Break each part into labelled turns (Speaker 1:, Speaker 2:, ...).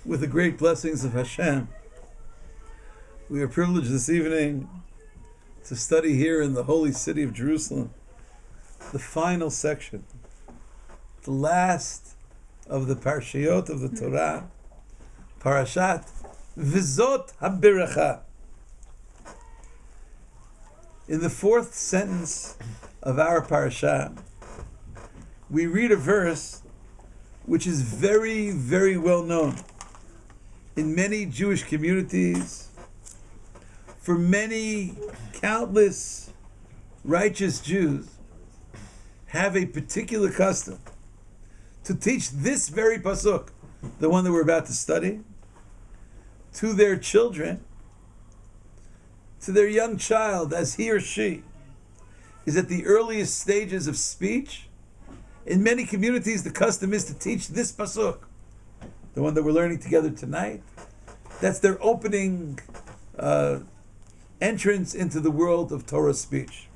Speaker 1: With the great blessings of Hashem, we are privileged this evening to study here in the holy city of Jerusalem, the final section, the last of the parashiyot of the Torah, Parashat V'zot HaBracha. In the fourth sentence of our parasha, we read a verse which is very, very well known in many Jewish communities. For many countless righteous Jews have a particular custom to teach this very pasuk, the one that we're about to study, to their children, to their young child, as he or she is at the earliest stages of speech. In many communities, the custom is to teach this pasuk, the one that we're learning together tonight. That's their opening entrance into the world of Torah speech.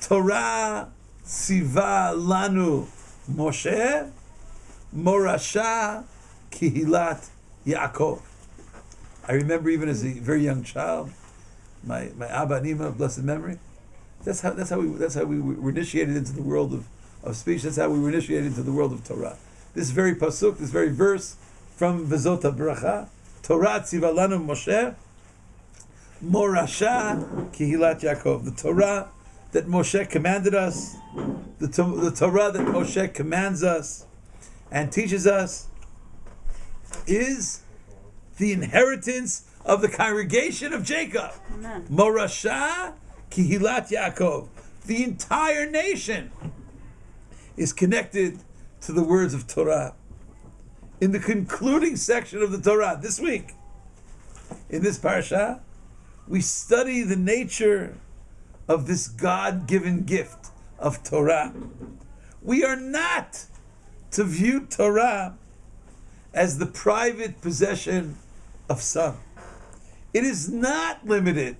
Speaker 1: Torah tziva lanu Moshe morasha kihilat Yaakov. I remember even as a very young child, my Abba and Ima of blessed memory. That's how we were initiated into the world of speech. That's how we were initiated into the world of Torah. This very pasuk, this very verse from V'zot HaBracha, Torah tziva lanu Moshe morasha kihilat Yaakov. The Torah that Moshe commanded us, the Torah that Moshe commands us and teaches us, is the inheritance of the congregation of Jacob. Amen. Morasha kihilat Yaakov. The entire nation is connected to the words of Torah. In the concluding section of the Torah this week, in this parasha, we study the nature of this God-given gift of Torah. We are not to view Torah as the private possession of some. It is not limited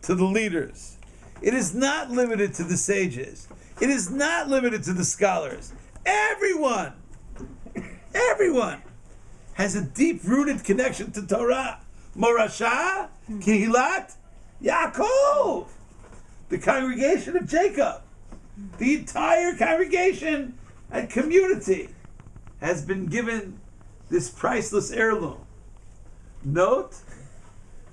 Speaker 1: to the leaders. It is not limited to the sages. It is not limited to the scholars. Everyone has a deep-rooted connection to Torah. Morasha kihilat Yaakov. The congregation of Jacob, the entire congregation and community has been given this priceless heirloom. Note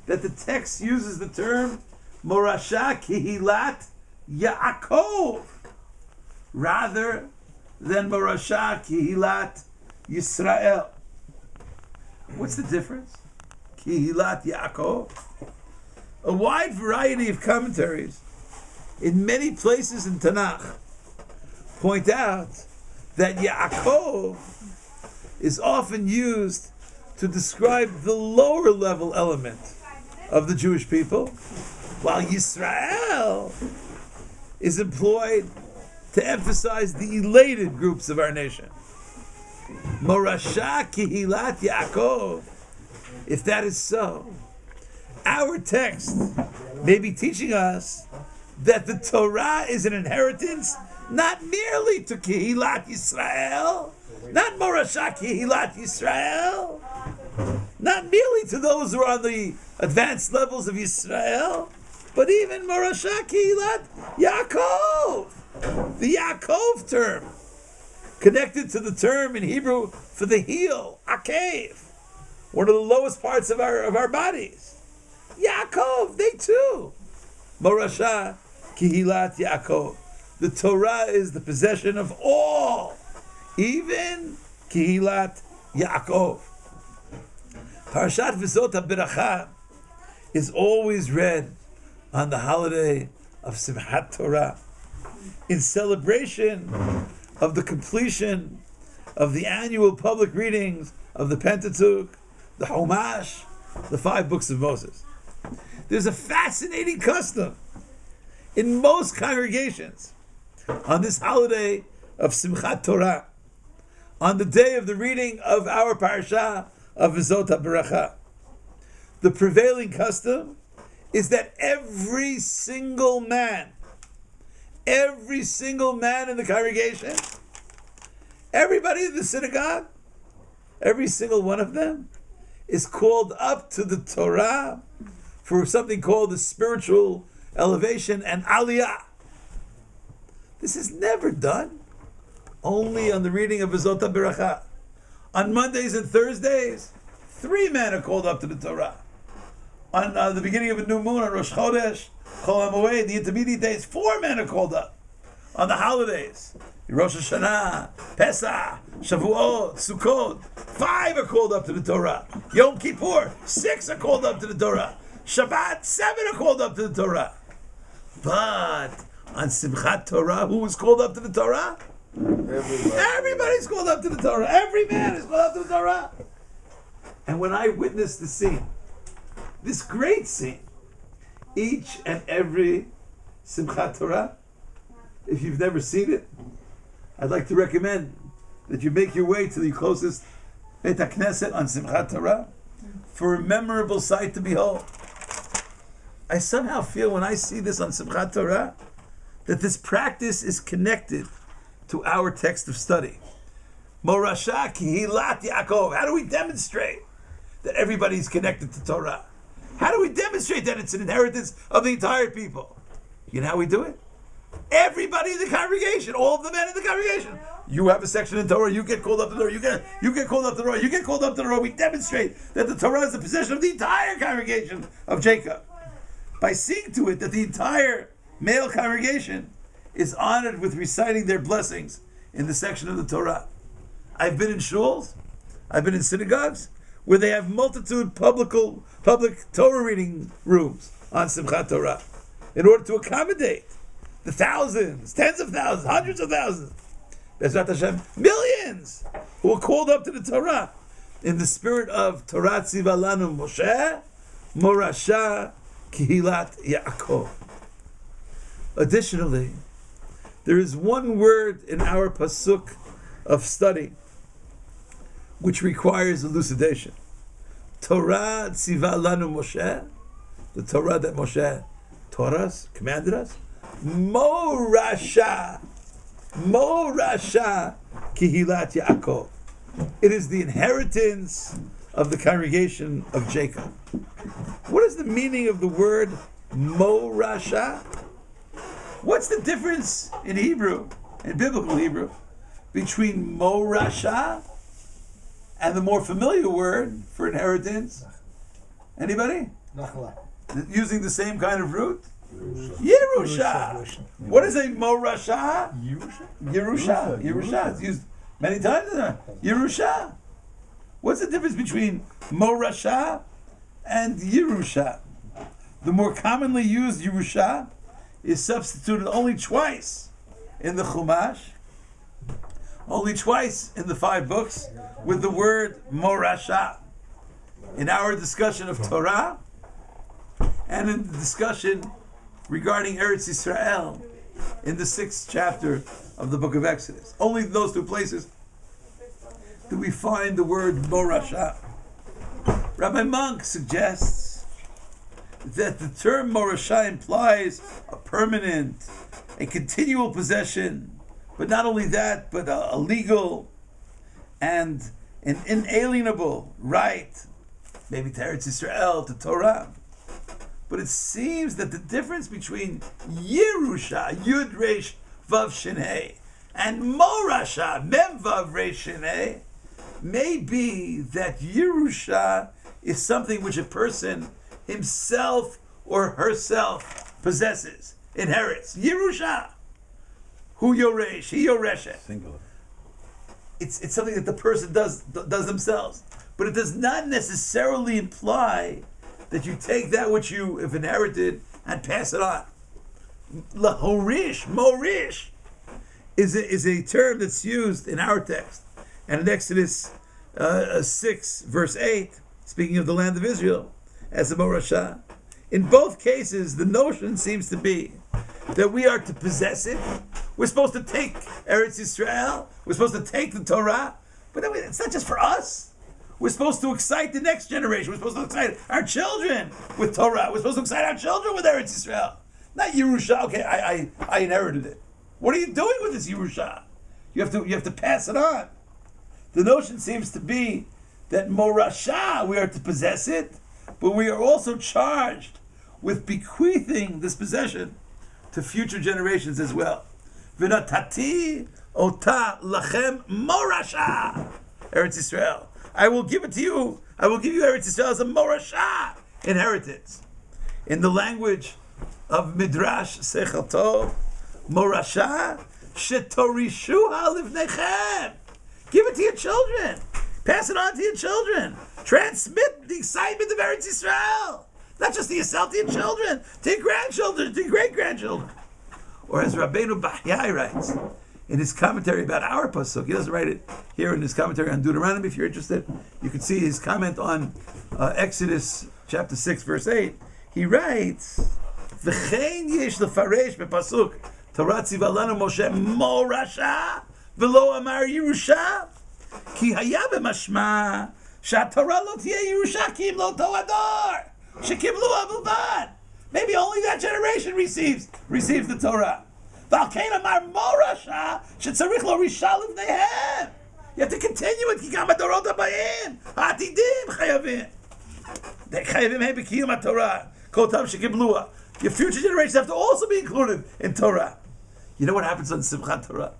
Speaker 1: that the text uses the term Morasha Kihilat Yaakov rather than Morasha Kihilat Yisrael. What's the difference? Kihilat Yaakov. A wide variety of commentaries in many places in Tanakh point out that Yaakov is often used to describe the lower level element of the Jewish people, while Yisrael is employed to emphasize the elated groups of our nation. Morasha Kihilat Yaakov. If that is so, our text may be teaching us that the Torah is an inheritance not merely to Kihilat Yisrael, not Morasha Kihilat Yisrael, not merely to those who are on the advanced levels of Yisrael, but even Morasha Kihilat Yaakov. The Yaakov term, connected to the term in Hebrew for the heel, Akev, one of the lowest parts of our bodies. Yaakov, they too. Morasha Kihilat Yaakov. The Torah is the possession of all, even Kihilat Yaakov. Parashat V'zot HaBracha is always read on the holiday of Simchat Torah, in celebration of the completion of the annual public readings of the Pentateuch, the Chumash, the 5 books of Moses. There's a fascinating custom in most congregations on this holiday of Simchat Torah, on the day of the reading of our parasha of V'zot HaBracha. The prevailing custom is that every single man in the congregation, everybody in the synagogue, every single one of them is called up to the Torah for something called the spiritual elevation and aliyah. This is never done only on the reading of V'zot HaBracha. On Mondays and Thursdays, 3 men are called up to the Torah. On the beginning of a new moon, on Rosh Chodesh, Chol HaMoed, the intermediate days, 4 men are called up. On the holidays, Rosh Hashanah, Pesach, Shavuot, Sukkot, 5 are called up to the Torah. Yom Kippur, 6 are called up to the Torah. Shabbat, 7 are called up to the Torah. But on Simchat Torah, who was called up to the Torah? Everybody's called up to the Torah. Every man is called up to the Torah. And when I witnessed the scene, this great scene, each and every Simchat Torah, if you've never seen it, I'd like to recommend that you make your way to the closest Beit HaKnesset on Simchat Torah for a memorable sight to behold. I somehow feel when I see this on Simchat Torah that this practice is connected to our text of study. Morasha Kihilat Yaakov. How do we demonstrate that everybody's connected to Torah? How do we demonstrate that it's an inheritance of the entire people? You know how we do it? Everybody in the congregation, all of the men in the congregation. You have a section in Torah, you get called up to the Torah, you get called up to the Torah, you get called up to the Torah. We demonstrate that the Torah is the possession of the entire congregation of Jacob by seeing to it that the entire male congregation is honored with reciting their blessings in the section of the Torah. I've been in shuls, I've been in synagogues where they have multitude public Torah reading rooms on Simchat Torah in order to accommodate the thousands, tens of thousands, hundreds of thousands, Bezrat Hashem, millions who are called up to the Torah in the spirit of Torah Tziva Lanu Moshe, Morasha Kihilat Yaakov. Additionally, there is one word in our pasuk of study which requires elucidation. Torah Tziva Lanu Moshe, the Torah that Moshe taught us, commanded us. Morasha Kihilat Yaakov. It is the inheritance of the congregation of Jacob. What is the meaning of the word Morasha? What's the difference in Hebrew, in biblical Hebrew, between Morasha and the more familiar word for inheritance? Anybody? Using the same kind of root? Yerusha. What is a Morasha? Yerusha. It's used many times. Yerusha. What's the difference between Morasha and Yerusha? The more commonly used Yerusha is substituted only twice in the Chumash, only twice in the 5 books, with the word Morasha. In our discussion of Torah, and in the discussion regarding Eretz Yisrael in the 6th chapter of the book of Exodus. Only in those 2 places do we find the word Morasha. Rabbi Monk suggests that the term Morasha implies a permanent, a continual possession, but not only that, but a legal and an inalienable right, maybe to Eretz Yisrael, to Torah. But it seems that the difference between Yerusha, Yud Resh Vav Shin Hei, and Morasha, Mem Vav Resh Shin Hei, may be that Yerusha is something which a person himself or herself possesses, inherits. Yerusha. Hu Yoresh, He Yoreshet.
Speaker 2: Singular.
Speaker 1: It's something that the person does themselves. But it does not necessarily imply that you take that which you have inherited and pass it on. Lahorish, Morish, is a term that's used in our text. And in Exodus 6, verse 8, speaking of the land of Israel, as a Morasha. In both cases, the notion seems to be that we are to possess it. We're supposed to take Eretz Yisrael. We're supposed to take the Torah. But it's not just for us. We're supposed to excite the next generation. We're supposed to excite our children with Torah. We're supposed to excite our children with Eretz Yisrael. Not Yerusha. Okay, I inherited it. What are you doing with this Yerusha? You have to pass it on. The notion seems to be that morasha, we are to possess it, but we are also charged with bequeathing this possession to future generations as well. V'natati ota lachem morasha, Eretz Yisrael. I will give it to you. I will give you Eretz Yisrael as a morasha, inheritance. In the language of Midrash Sechel Tov, morasha shetorishuha livnechem. Give it to your children. Pass it on to your children. Transmit the excitement of Eretz Yisrael. Not just to yourself, to your children, to your grandchildren, to your great-grandchildren. Or as Rabbeinu Bahyai writes in his commentary about our pasuk, he doesn't write it here in his commentary on Deuteronomy. If you're interested, you can see his comment on Exodus chapter 6, verse 8. He writes, V'chein yesh lefaresh bepasuk Torah tziva lanu Moshe morasha v'lo amar Yerusha ki haya b'mashma she'atorah lo tiyeh Yerusha ki im lo to'ador shekibluha bilvad. Maybe only that generation receives the Torah. V'alkein amar morasha she'tzarich lo risha livneihem. You have to continue it. Ki gam adorot habayim ha'atidim chayavim. They chayavim hem b'kiyum haTorah kol tam shekibluha. Your future generations have to also be included in Torah. You know what happens on Simchat Torah?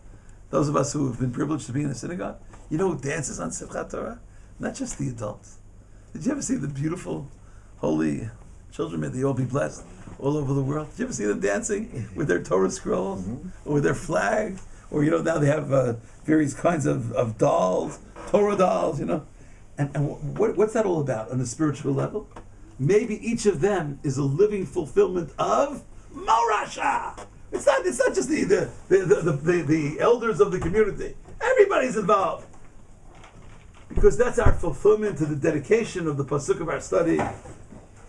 Speaker 1: Those of us who have been privileged to be in the synagogue, you know who dances on Simchat Torah? Not just the adults. Did you ever see the beautiful, holy children? May they all be blessed all over the world. Did you ever see them dancing with their Torah scrolls, or with their flags? Or, now they have various kinds of dolls, Torah dolls, And what's that all about on a spiritual level? Maybe each of them is a living fulfillment of morasha. It's not just the elders of the community. Everybody's involved. Because that's our fulfillment to the dedication of the pasuk of our study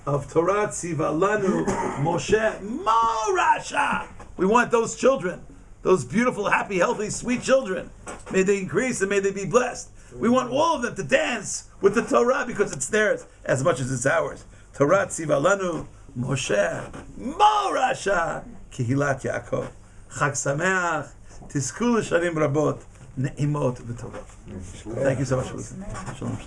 Speaker 1: of Torah tziva lanu Moshe morasha. We want those children, those beautiful, happy, healthy, sweet children. May they increase and may they be blessed. We want all of them to dance with the Torah because it's theirs as much as it's ours. Torah tziva lanu Moshe morasha Kehilat Yaakov. Chag Sameach. Tizku l'shanim rabot. Ne'imot v'tovot. Thank you so much for listening. Shalom.